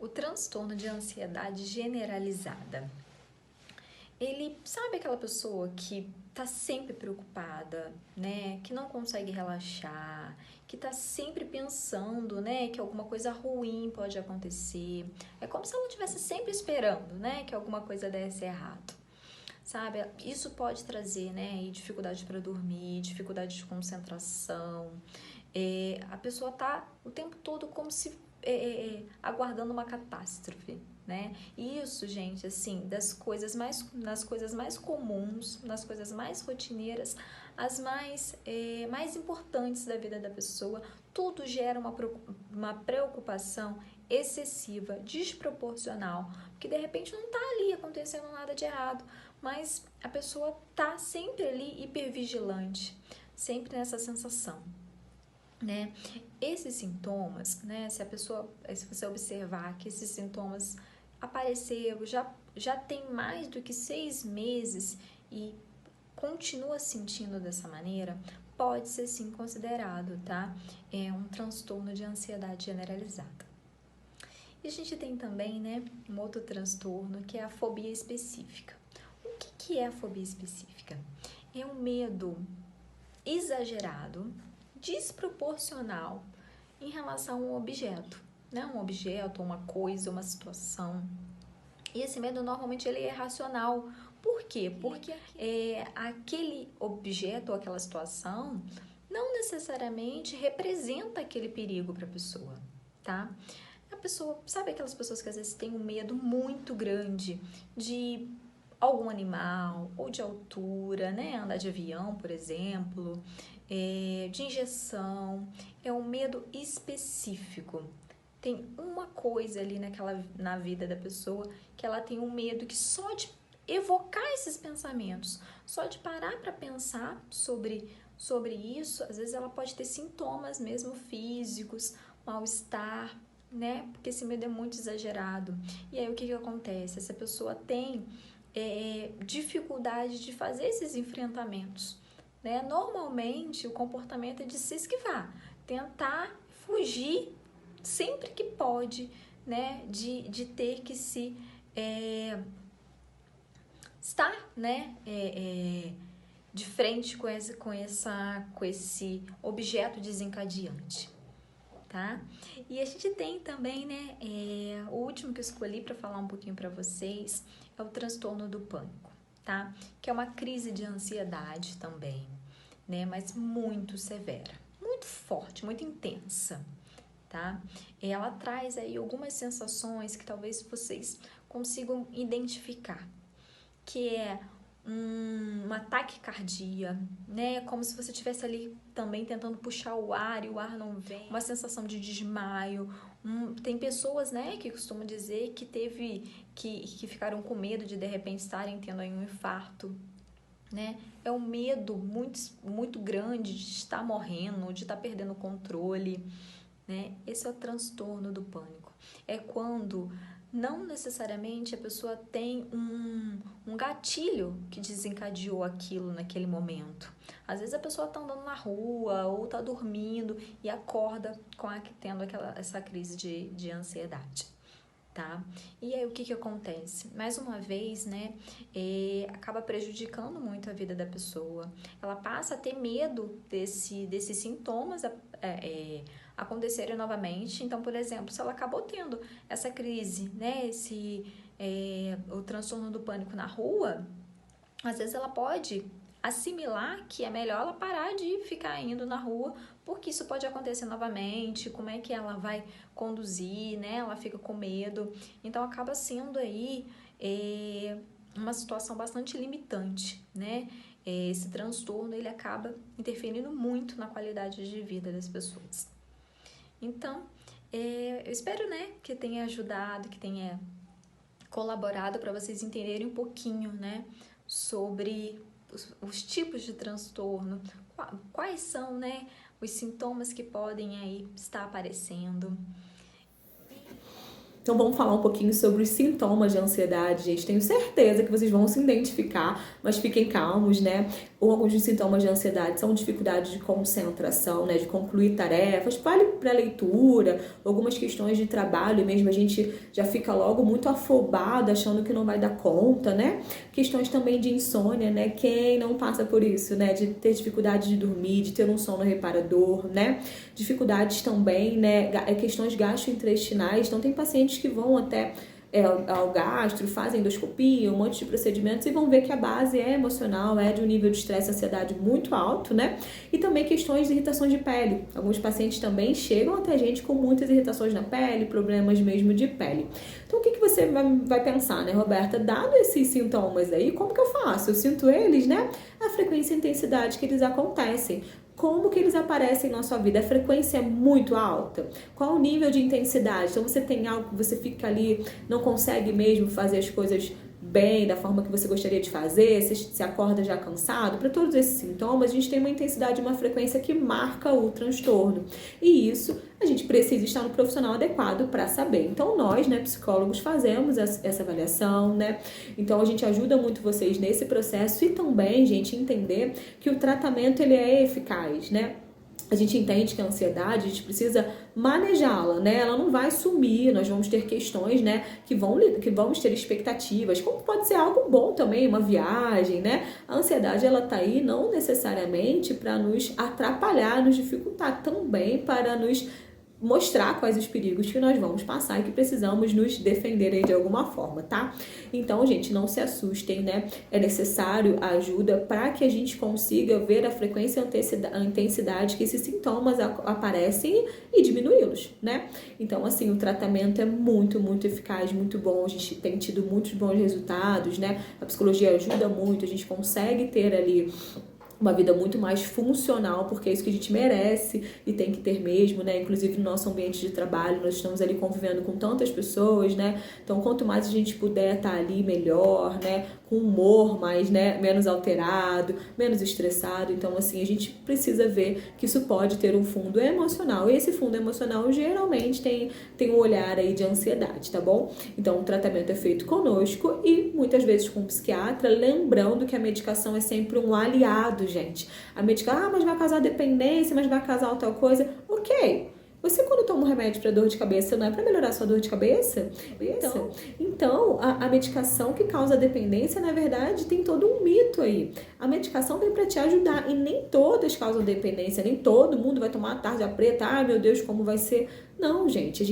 O transtorno de ansiedade generalizada. Ele sabe aquela pessoa que tá sempre preocupada, né? Que não consegue relaxar, que tá sempre pensando, né? Que alguma coisa ruim pode acontecer. É como se ela estivesse sempre esperando, né? Que alguma coisa desse errado. Sabe? Isso pode trazer, né? Dificuldade para dormir, dificuldade de concentração. A pessoa tá o tempo todo como se aguardando uma catástrofe, né? Isso, gente, assim, nas coisas mais comuns, nas coisas mais rotineiras, as mais importantes da vida da pessoa, tudo gera uma preocupação excessiva, desproporcional, porque de repente não tá ali acontecendo nada de errado, mas a pessoa tá sempre ali hipervigilante, sempre nessa sensação, né? Esses sintomas, né? Se você observar que esses sintomas apareceram, já tem mais do que 6 meses e continua sentindo dessa maneira, pode ser sim considerado, tá? É um transtorno de ansiedade generalizada. E a gente tem também, né, um outro transtorno que é a fobia específica. O que é a fobia específica? É um medo exagerado, desproporcional em relação a um objeto, né? Um objeto, uma coisa, uma situação. E esse medo normalmente ele é racional. Por quê? Porque aquele objeto ou aquela situação não necessariamente representa aquele perigo para a pessoa, tá? A pessoa, sabe aquelas pessoas que às vezes têm um medo muito grande de algum animal ou de altura, né? Andar de avião, por exemplo, de injeção, é um medo específico. Tem uma coisa ali na vida da pessoa que ela tem um medo que só de evocar esses pensamentos, só de parar para pensar sobre isso, às vezes ela pode ter sintomas mesmo físicos, mal-estar, né? Porque esse medo é muito exagerado. E aí o que acontece? Essa pessoa tem dificuldade de fazer esses enfrentamentos, né? Normalmente o comportamento é de se esquivar, tentar fugir sempre que pode, né? De ter que se estar, né? De frente com esse objeto desencadeante, tá? E a gente tem também, né? O último que eu escolhi para falar um pouquinho para vocês é o transtorno do pânico, tá? Que é uma crise de ansiedade também, né? Mas muito severa, muito forte, muito intensa, tá? Ela traz aí algumas sensações que talvez vocês consigam identificar, que é uma taquicardia, né? Como se você estivesse ali também tentando puxar o ar e o ar não vem. Uma sensação de desmaio. Tem pessoas, né, que costumam dizer que que ficaram com medo de repente estarem tendo aí um infarto, né? É um medo muito, muito grande de estar morrendo, de estar perdendo o controle, né? Esse é o transtorno do pânico. É quando não necessariamente a pessoa tem um gatilho que desencadeou aquilo naquele momento. Às vezes a pessoa está andando na rua ou está dormindo e acorda tendo essa crise de ansiedade, tá? E aí o que acontece? Mais uma vez, né, acaba prejudicando muito a vida da pessoa. Ela passa a ter medo desses sintomas acontecerem novamente. Então, por exemplo, se ela acabou tendo essa crise, né, o transtorno do pânico na rua, às vezes ela pode assimilar que é melhor ela parar de ficar indo na rua, porque isso pode acontecer novamente, como é que ela vai conduzir, né? Ela fica com medo. Então, acaba sendo aí uma situação bastante limitante, né? Esse transtorno, ele acaba interferindo muito na qualidade de vida das pessoas. Então, eu espero, né, que tenha ajudado, que tenha colaborado para vocês entenderem um pouquinho, né, sobre os tipos de transtorno, quais são, né, os sintomas que podem aí estar aparecendo. Então vamos falar um pouquinho sobre os sintomas de ansiedade, gente. Tenho certeza que vocês vão se identificar, mas fiquem calmos, né? Alguns dos sintomas de ansiedade são dificuldade de concentração, né? De concluir tarefas, vale para leitura, algumas questões de trabalho mesmo, a gente já fica logo muito afobado, achando que não vai dar conta, né? Questões também de insônia, né? Quem não passa por isso, né? De ter dificuldade de dormir, de ter um sono reparador, né? Dificuldades também, né? Questões gastrointestinais. Então tem pacientes que vão até ao gastro, fazem endoscopia, um monte de procedimentos e vão ver que a base é emocional, é de um nível de estresse e ansiedade muito alto, né? E também questões de irritações de pele. Alguns pacientes também chegam até a gente com muitas irritações na pele, problemas mesmo de pele. Então o que você vai pensar, né, Roberta? Dado esses sintomas aí, como que eu faço? Eu sinto eles, né? A frequência e intensidade que eles acontecem. Como que eles aparecem na sua vida? A frequência é muito alta? Qual o nível de intensidade? Então você tem algo que você fica ali, não consegue mesmo fazer as coisas bem, da forma que você gostaria de fazer, você se acorda já cansado. Para todos esses sintomas, a gente tem uma intensidade, uma frequência que marca o transtorno. E isso a gente precisa estar no profissional adequado para saber. Então nós, né, psicólogos, fazemos essa avaliação, né? Então a gente ajuda muito vocês nesse processo e também, gente, entender que o tratamento ele é eficaz, né? A gente entende que a ansiedade, a gente precisa manejá-la, né? Ela não vai sumir, nós vamos ter questões, né? Que vamos ter expectativas, como pode ser algo bom também, uma viagem, né? A ansiedade, ela tá aí não necessariamente para nos atrapalhar, nos dificultar, também para nos mostrar quais os perigos que nós vamos passar e que precisamos nos defender aí de alguma forma, tá? Então, gente, não se assustem, né? É necessário a ajuda para que a gente consiga ver a frequência e a intensidade que esses sintomas aparecem e diminuí-los, né? Então, assim, o tratamento é muito, muito eficaz, muito bom. A gente tem tido muitos bons resultados, né? A psicologia ajuda muito, a gente consegue ter ali uma vida muito mais funcional, porque é isso que a gente merece e tem que ter mesmo, né? Inclusive no nosso ambiente de trabalho, nós estamos ali convivendo com tantas pessoas, né? Então, quanto mais a gente puder estar ali, melhor, né? Com humor mais, né? Menos alterado, menos estressado. Então, assim, a gente precisa ver que isso pode ter um fundo emocional. E esse fundo emocional geralmente tem um olhar aí de ansiedade, tá bom? Então, o tratamento é feito conosco e muitas vezes com um psiquiatra, lembrando que a medicação é sempre um aliado, gente. A medicação, mas vai causar dependência, mas vai causar tal coisa. Ok. Você quando toma um remédio para dor de cabeça, não é para melhorar a sua dor de cabeça? Então a medicação que causa dependência, na verdade, tem todo um mito aí. A medicação vem para te ajudar e nem todas causam dependência, nem todo mundo vai tomar a tarja preta, ai meu Deus, como vai ser? Não, gente,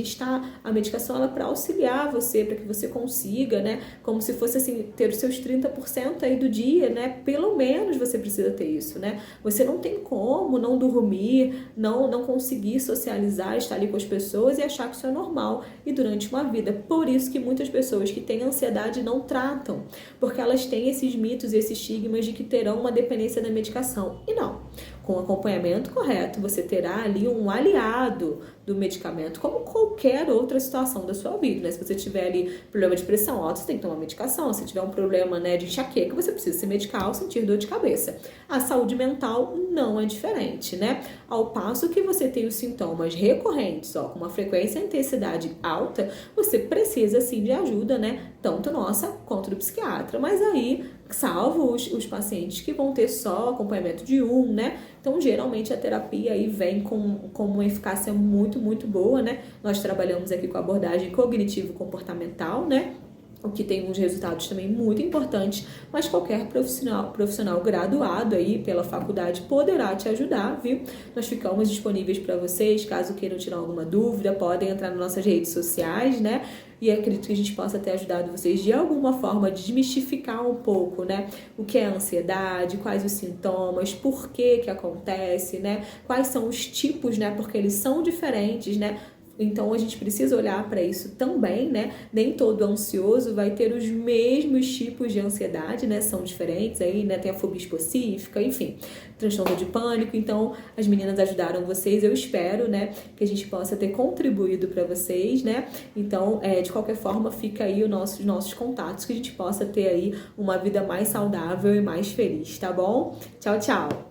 a medicação ela é para auxiliar você, para que você consiga, né, como se fosse assim, ter os seus 30% aí do dia, né, pelo menos você precisa ter isso, né, você não tem como não dormir, não conseguir socializar, estar ali com as pessoas e achar que isso é normal e durante uma vida. Por isso que muitas pessoas que têm ansiedade não tratam, porque elas têm esses mitos e esses estigmas de que terão uma dependência da medicação, e não. Com o acompanhamento correto, você terá ali um aliado do medicamento, como qualquer outra situação da sua vida, né? Se você tiver ali problema de pressão alta, você tem que tomar medicação. Se tiver um problema, né, de enxaqueca, você precisa se medicar ao sentir dor de cabeça. A saúde mental não é diferente, né? Ao passo que você tem os sintomas recorrentes, ó, com uma frequência e intensidade alta, você precisa sim de ajuda, né? Tanto nossa quanto do psiquiatra. Mas aí, salvo os pacientes que vão ter só acompanhamento de né? Então, geralmente, a terapia aí vem com uma eficácia muito, muito boa, né? Nós trabalhamos aqui com a abordagem cognitivo-comportamental, né? O que tem uns resultados também muito importantes, mas qualquer profissional graduado aí pela faculdade poderá te ajudar, viu? Nós ficamos disponíveis para vocês, caso queiram tirar alguma dúvida, podem entrar nas nossas redes sociais, né? E acredito que a gente possa ter ajudado vocês de alguma forma a desmistificar um pouco, né? O que é a ansiedade, quais os sintomas, por que acontece, né? Quais são os tipos, né? Porque eles são diferentes, né? Então, a gente precisa olhar para isso também, né? Nem todo ansioso vai ter os mesmos tipos de ansiedade, né? São diferentes aí, né? Tem a fobia específica, enfim, transtorno de pânico. Então, as meninas ajudaram vocês. Eu espero, né? Que a gente possa ter contribuído para vocês, né? Então, de qualquer forma, fica aí os nossos contatos, que a gente possa ter aí uma vida mais saudável e mais feliz, tá bom? Tchau, tchau!